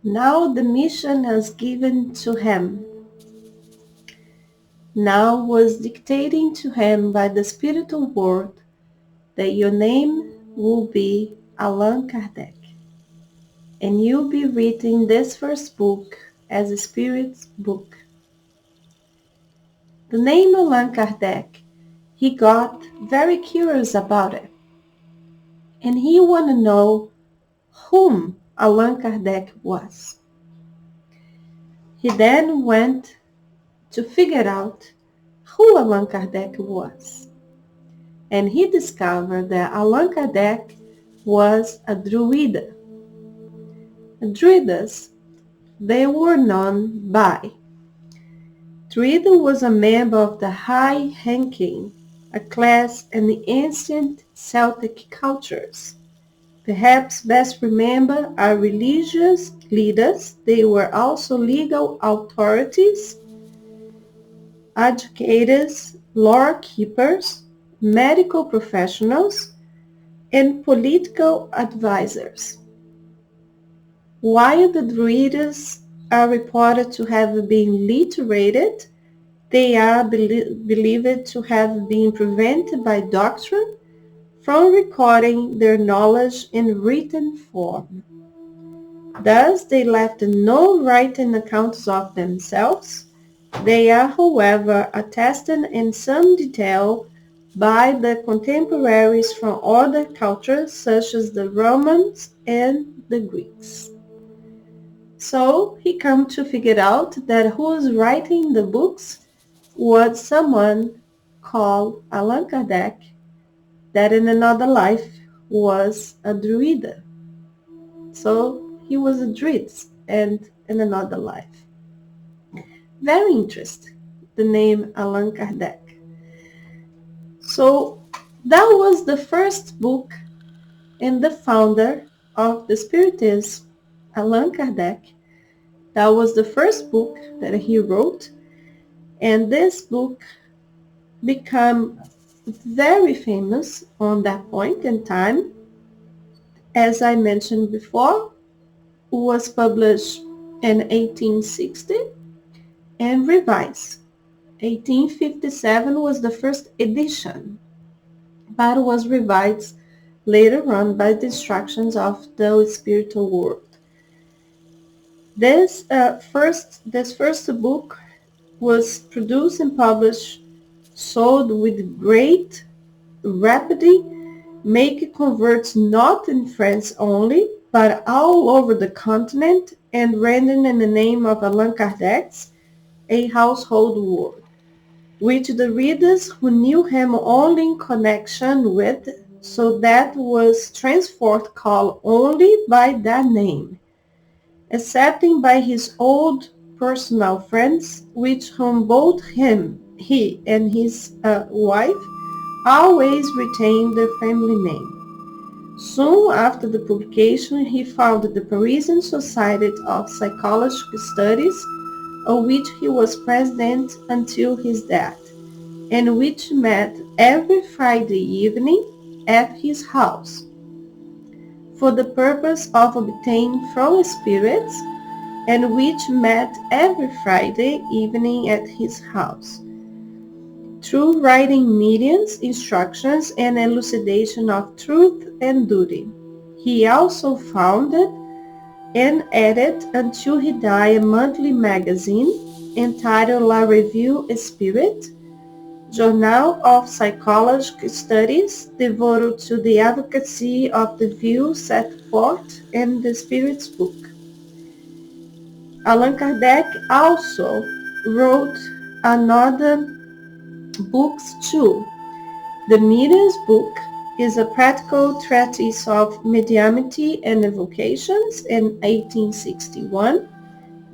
Now the mission was given to him. Now was dictating to him by the spiritual world that your name will be Allan Kardec, and you'll be reading this first book as a spirit's book. The name Allan Kardec, he got very curious about it, and he wanted to know whom Allan Kardec was. He then went to figure out who Allan Kardec was, and he discovered that Allan Kardec was a Druid. Druids, they were known by. Druid was a member of the high-ranking, a class in the ancient Celtic cultures. Perhaps best remembered are religious leaders. They were also legal authorities, educators, law keepers, medical professionals, and political advisors. While the Druids are reported to have been literated, they are believed to have been prevented by doctrine from recording their knowledge in written form. Thus, they left no written accounts of themselves. They are, however, attested in some detail by the contemporaries from other cultures such as the Romans and the Greeks. So he come to figure out that who was writing the books was someone called Allan Kardec, that in another life was a Druid. So he was a Druid and in another life. Very interesting, the name Allan Kardec. So that was the first book, and the founder of the Spiritism, Allan Kardec. That was the first book that he wrote, and this book became very famous on that point in time. As I mentioned before, it was published in 1860 and revised. 1857 was the first edition, but was revised later on by the instructions of the spiritual world. This first book was produced and published, sold with great rapidity, making converts not in France only, but all over the continent, and rendering the name of Allan Kardec a household word, which the readers who knew him only in connection with, so that was thenceforth called only by that name, excepting by his old personal friends, which whom both he and his wife always retained their family name. Soon after the publication, he founded the Parisian Society of Psychological Studies, of which he was president until his death, and which met every Friday evening at his house for the purpose of obtaining from spirits, and which met every Friday evening at his house, through writing mediums, instructions, and elucidation of truth and duty. He also founded and edited until he died a monthly magazine entitled La Revue Spirit, Journal of Psychological Studies, devoted to the advocacy of the views set forth in the Spirit's book. Allan Kardec also wrote another books too. The Medium's Book is a practical treatise of mediumnity and evocations in 1861.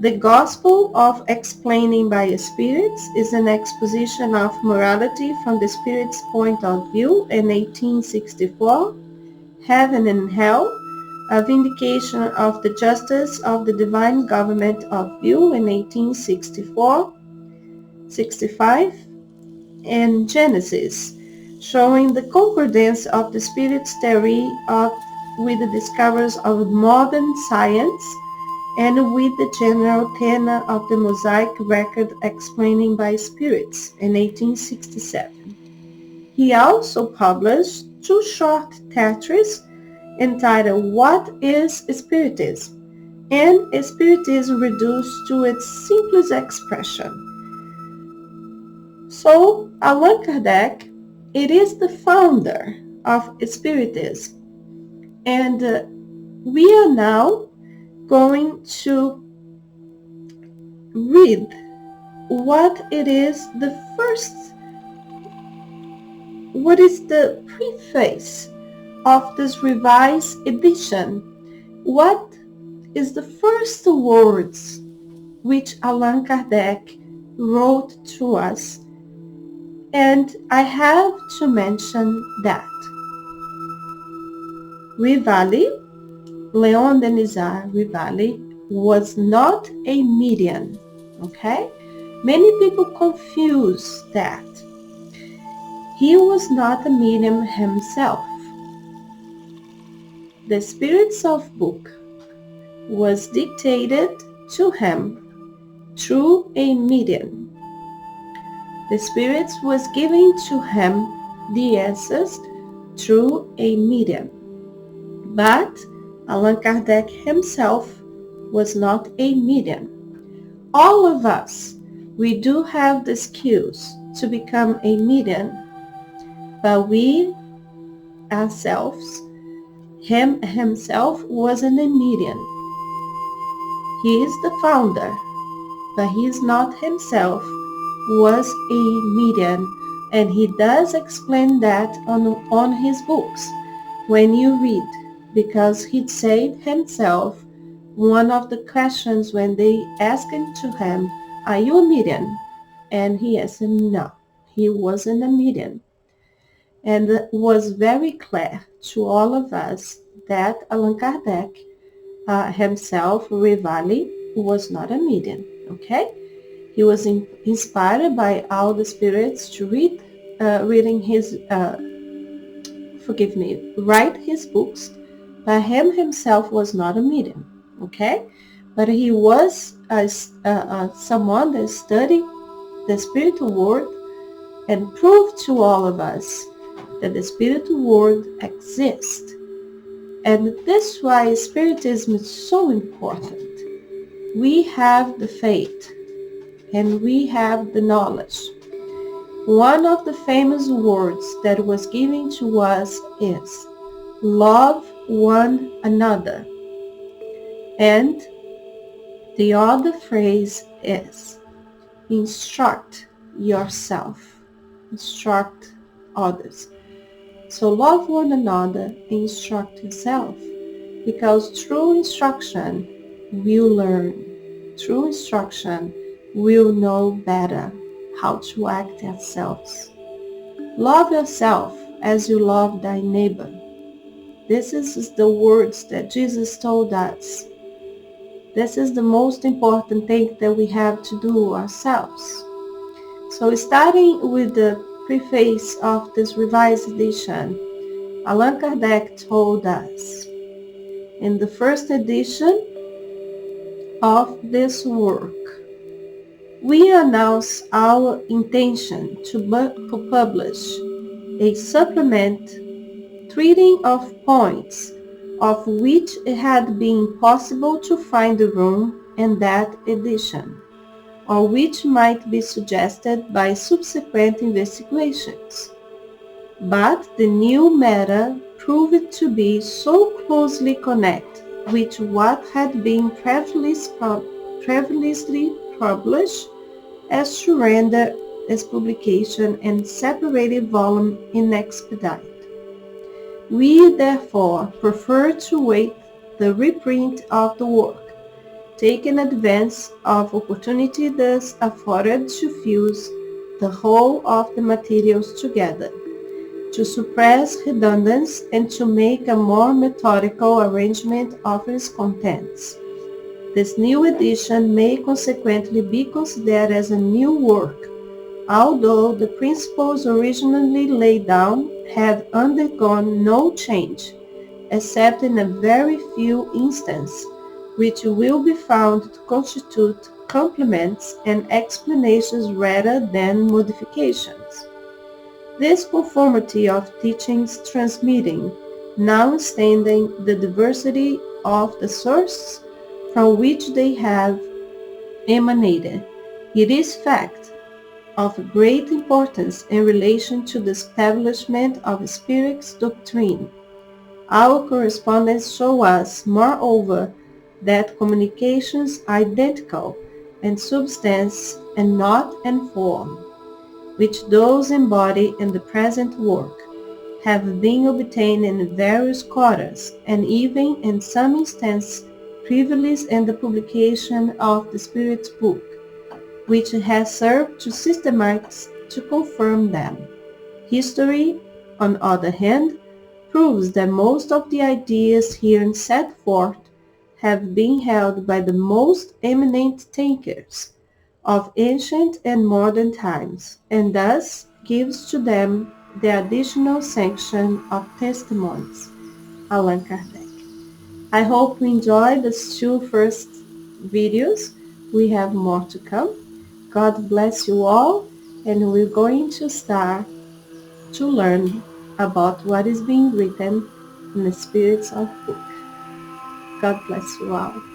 The Gospel of Explaining by Spirits is an exposition of morality from the Spirit's point of view in 1864. Heaven and Hell, a vindication of the justice of the divine government of view in 1865, and Genesis, showing the concordance of the Spirit's theory with the discoveries of modern science and with the general tenor of the Mosaic record explaining by spirits in 1867. He also published two short treatises entitled What is Spiritism? And Spiritism Reduced to its Simplest Expression. So, Allan Kardec, it is the founder of Spiritism, and we are now going to read what is the preface of this revised edition. What is the first words which Allan Kardec wrote to us? And I have to mention that Rivali, Leon Denisard Rivali, was not a medium, okay? Many people confuse that. He was not a medium himself. The Spirits of Book was dictated to him through a medium. The Spirits was given to him the answers through a medium. But Allan Kardec himself was not a medium. All of us, we do have the skills to become a medium, but we ourselves, him himself wasn't a medium. He is the founder, but he is not himself was a medium, and he does explain that on his books when you read, because he said himself, one of the questions when they asked to him, are you a medium? And he answered no, he wasn't a medium. And it was very clear to all of us that Allan Kardec himself, Rivali, was not a medium, okay? He was inspired by all the spirits to write his books, but him himself was not a medium, okay? But he was someone that studied the spiritual world and proved to all of us that the spiritual world exists. And that's why Spiritism is so important. We have the faith and we have the knowledge. One of the famous words that was given to us is love one another. And the other phrase is instruct yourself, instruct others. So love one another, instruct yourself, because through instruction we'll learn. Through instruction we'll know better how to act ourselves. Love yourself as you love thy neighbor. This is the words that Jesus told us. This is the most important thing that we have to do ourselves. So starting with the preface of this revised edition, Allan Kardec told us in the first edition of this work, we announce our intention to publish a supplement treating of points of which it had been possible to find room in that edition, or which might be suggested by subsequent investigations. But the new matter proved to be so closely connected with what had been previously published as to render its publication in separated volume inexpedite. We therefore prefer to wait the reprint of the work, taking advance of opportunity thus afforded to fuse the whole of the materials together, to suppress redundancy and to make a more methodical arrangement of its contents. This new edition may consequently be considered as a new work, although the principles originally laid down have undergone no change, except in a very few instances, which will be found to constitute complements and explanations rather than modifications. This conformity of teachings transmitting, notwithstanding the diversity of the sources from which they have emanated, it is fact of great importance in relation to the establishment of Spirit's doctrine. Our correspondence shows us, moreover, that communications are identical in substance and not in form, which those embodied in the present work have been obtained in various quarters, and even in some instances previously in the publication of the Spirit's book, which has served to systematize to confirm them. History, on the other hand, proves that most of the ideas herein set forth have been held by the most eminent thinkers of ancient and modern times, and thus gives to them the additional sanction of testimonies. Allan Kardec. I hope you enjoyed these two first videos. We have more to come. God bless you all, and we're going to start to learn about what is being written in the spirits of book. God bless you all.